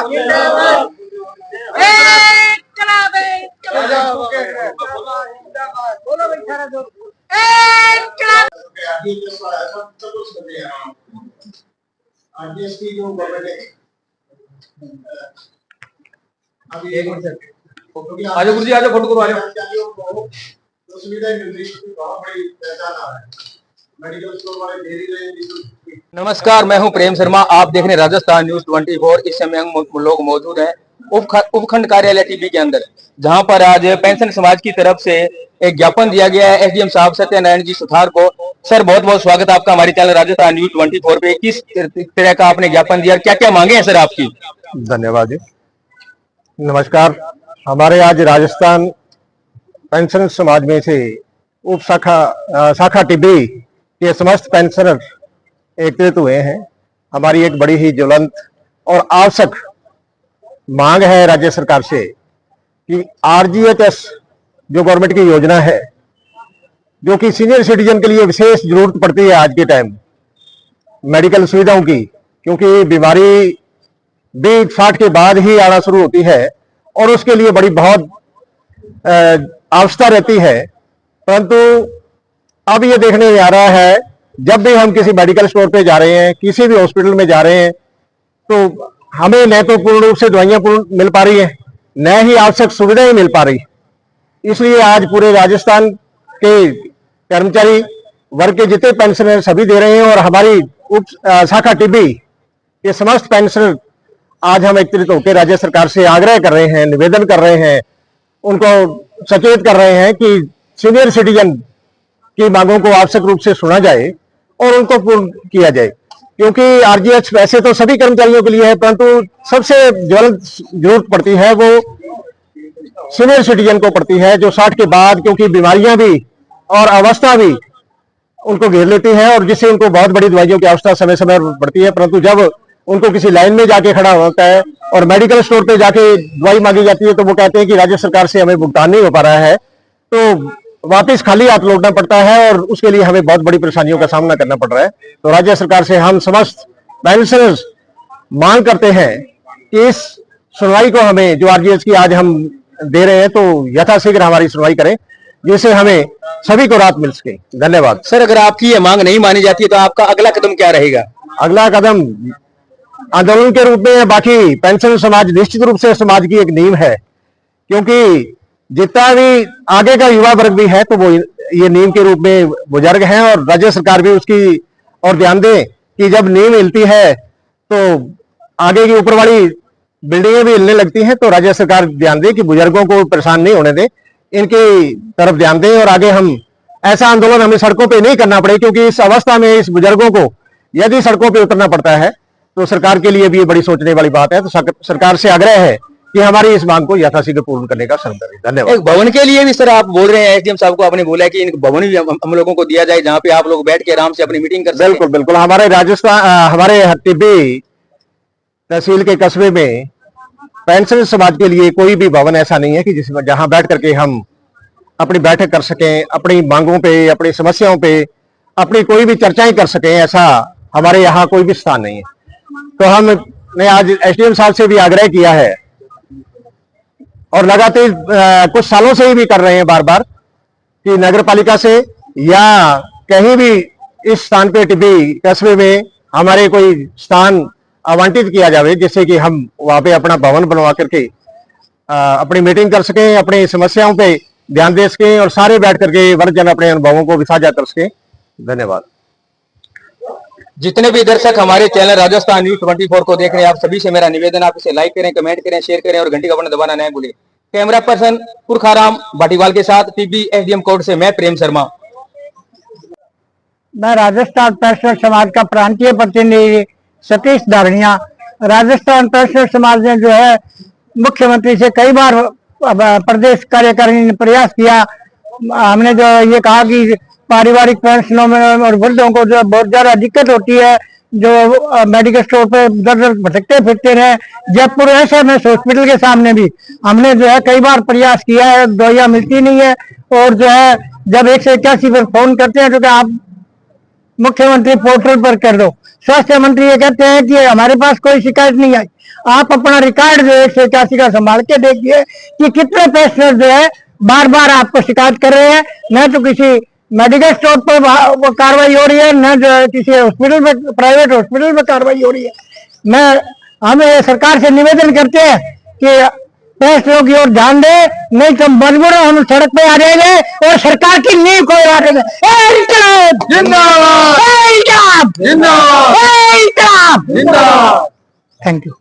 की जो गवर्नमेंट है अभी एक मिनट आज गुरु जी आज फोटो करवा लो सुविधाएं मिल रही है बहुत बड़ी पहचान आ रहा है मेडिकल स्टोर वाले दे रहे। नमस्कार, मैं हूं प्रेम शर्मा। आप देख रहे हैं राजस्थान न्यूज 24। इस समय हम लोग मौजूद हैं उपखंड कार्यालय टीबी के अंदर, जहां पर आज पेंशन समाज की तरफ से एक ज्ञापन दिया गया है एसडीएम साहब सत्यनारायण जी सुथार को। सर, बहुत बहुत स्वागत आपका हमारे चैनल राजस्थान न्यूज 24 पे। किस तरह का आपने ज्ञापन दिया, क्या क्या मांगे हैं सर आपकी? धन्यवाद जी। नमस्कार। हमारे आज राजस्थान पेंशन समाज में से उप शाखा टीबी के समस्त पेंशनर एकत्रित हुए हैं। हमारी एक बड़ी ही ज्वलंत और आवश्यक मांग है राज्य सरकार से कि आरजीएचएस जो गवर्नमेंट की योजना है, जो कि सीनियर सिटीजन के लिए विशेष जरूरत पड़ती है आज के टाइम मेडिकल सुविधाओं की, क्योंकि बीमारी 60 के बाद ही आना शुरू होती है और उसके लिए बड़ी बहुत आवश्यकता रहती है। परंतु अब ये देखने में आ रहा है, जब भी हम किसी मेडिकल स्टोर पे जा रहे हैं, किसी भी हॉस्पिटल में जा रहे हैं, तो हमें न तो पूर्ण रूप से दवाइयां मिल पा रही हैं, न ही आवश्यक सुविधाएं मिल पा रही। इसलिए आज पूरे राजस्थान के कर्मचारी वर्ग के जितने पेंशनर सभी दे रहे हैं और हमारी उप शाखा टीबी के समस्त पेंशनर आज हम एकत्रित होकर राज्य सरकार से आग्रह कर रहे हैं, निवेदन कर रहे हैं, उनको सचेत कर रहे हैं कि सीनियर सिटीजन की मांगों को आवश्यक रूप से सुना जाए और उनको पूर्ण किया जाए। क्योंकि आरजीएच वैसे तो सभी कर्मचारियों के लिए है, परंतु सबसे ज्वलंत जरूरत पड़ती है वो सीनियर सिटीजन को पड़ती है, जो 60 के बाद, क्योंकि बीमारियां भी और अवस्था भी उनको घेर लेती है और जिससे उनको बहुत बड़ी दवाइयों की आवश्यकता समय समय पड़ती है। परंतु जब उनको किसी लाइन में जाके खड़ा होता है और मेडिकल स्टोर पे जाके दवाई मांगी जाती है, तो वो कहते हैं कि राज्य सरकार से हमें भुगतान नहीं हो पा रहा है, तो वापस खाली हाथ लौटना पड़ता है और उसके लिए हमें बहुत बड़ी परेशानियों का सामना करना पड़ रहा है। तो राज्य सरकार से हम समस्त पेंशनर्स मांग करते हैं कि इस सुनवाई को हमें, जो आरजीएच की आज हम दे रहे हैं, तो यथाशीघ्र हमारी सुनवाई करें, जिससे हमें सभी को राहत मिल सके। धन्यवाद। सर, अगर आपकी ये मांग नहीं मानी जाती है तो आपका अगला कदम क्या रहेगा? अगला कदम आंदोलन के रूप में। बाकी पेंशन समाज निश्चित रूप से समाज की एक नींव है, क्योंकि जितना भी आगे का युवा वर्ग भी है, तो वो ये नींव के रूप में बुजुर्ग हैं और राज्य सरकार भी उसकी और ध्यान दे कि जब नींव हिलती है तो आगे की ऊपर वाली बिल्डिंगें भी हिलने लगती हैं। तो राज्य सरकार ध्यान दे कि बुजुर्गों को परेशान नहीं होने दे, इनकी तरफ ध्यान दे और आगे हम ऐसा आंदोलन हमें सड़कों पे नहीं करना पड़े, क्योंकि इस अवस्था में इस बुजुर्गों को यदि सड़कों पे उतरना पड़ता है तो सरकार के लिए भी ये बड़ी सोचने वाली बात है। तो सरकार से आग्रह है कि हमारी इस मांग को यथाशीघ्र पूर्ण करने का श्रम करें। धन्यवाद। एक भवन के लिए भी सर आप बोल रहे हैं, एसडीएम साहब को आपने बोला है कि इन भवन भी हम लोगों को दिया जाए, जहां पे आप लोग बैठ के आराम से अपनी मीटिंग कर सकें। बिल्कुल बिल्कुल। हमारे राजस्थान, हमारे टीबी तहसील के कस्बे में पेंशन समाज के लिए कोई भी भवन ऐसा नहीं है कि जिसमें जहां बैठ करके हम अपनी बैठक कर सकें, अपनी मांगों पे, अपनी समस्याओं पे अपनी कोई भी चर्चाएं कर सकें। ऐसा हमारे यहाँ कोई भी स्थान नहीं है। तो हमने आज एसडीएम साहब से भी आग्रह किया है और लगातार कुछ सालों से ही भी कर रहे हैं बार बार कि नगर पालिका से या कहीं भी इस स्थान पे टीबी कस्बे में हमारे कोई स्थान आवंटित किया जावे, जिससे कि हम वहां पे अपना भवन बनवा करके अपनी मीटिंग कर सकें, अपनी समस्याओं पे ध्यान दे सकें और सारे बैठ करके वर्गजन अपने अनुभवों को भी साझा कर सकें। धन्यवाद। जितने भी दर्शक हमारे चैनल राजस्थान न्यूज 24 को देख रहे हैं, आप सभी से मेरा निवेदन, आप इसे लाइक करें, कमेंट करें, शेयर करें और घंटी का बटन दबाना नहीं भूलें। कैमरा पर्सन पुरखाराम भाटीवाल के साथ टीबी एसडीएम कोर्ट से मैं प्रेम शर्मा। मैं राजस्थान पेंशनर समाज का प्रांतीय प्रतिनिधि सतीश धारणिया। राजस्थान पेंशनर समाज ने जो है मुख्यमंत्री से कई बार प्रदेश कार्यकारिणी ने प्रयास किया। हमने जो ये कहा कि पारिवारिक पेंशनों में और वृद्धों को जो बहुत ज्यादा दिक्कत होती है, जो मेडिकल स्टोर पे दर दर भटकते फिरते रहे। जयपुर एसएमएस हॉस्पिटल के सामने भी हमने जो है कई बार प्रयास किया है, दवाइयां मिलती नहीं है और जो है जब 181 पर फोन करते हैं तो क्या आप मुख्यमंत्री पोर्टल पर कर दो। स्वास्थ्य मंत्री ये कहते हैं कि हमारे पास कोई शिकायत नहीं आई। आप अपना रिकॉर्ड जो 181 का संभाल के देखिए कि कितने पेशेंट जो है बार बार आपको शिकायत कर रहे हैं। न तो किसी मेडिकल स्टोर पर वो कार्रवाई हो रही है, न जो है किसी हॉस्पिटल में, प्राइवेट हॉस्पिटल में कार्रवाई हो रही है। हम सरकार से निवेदन करते हैं कि फैसलों की ओर ध्यान दे, नहीं तो मजबूर हम सड़क पे आ जाएंगे और सरकार की नींव को उड़ा देंगे। जिंदाबाद, जिंदाबाद, थैंक यू।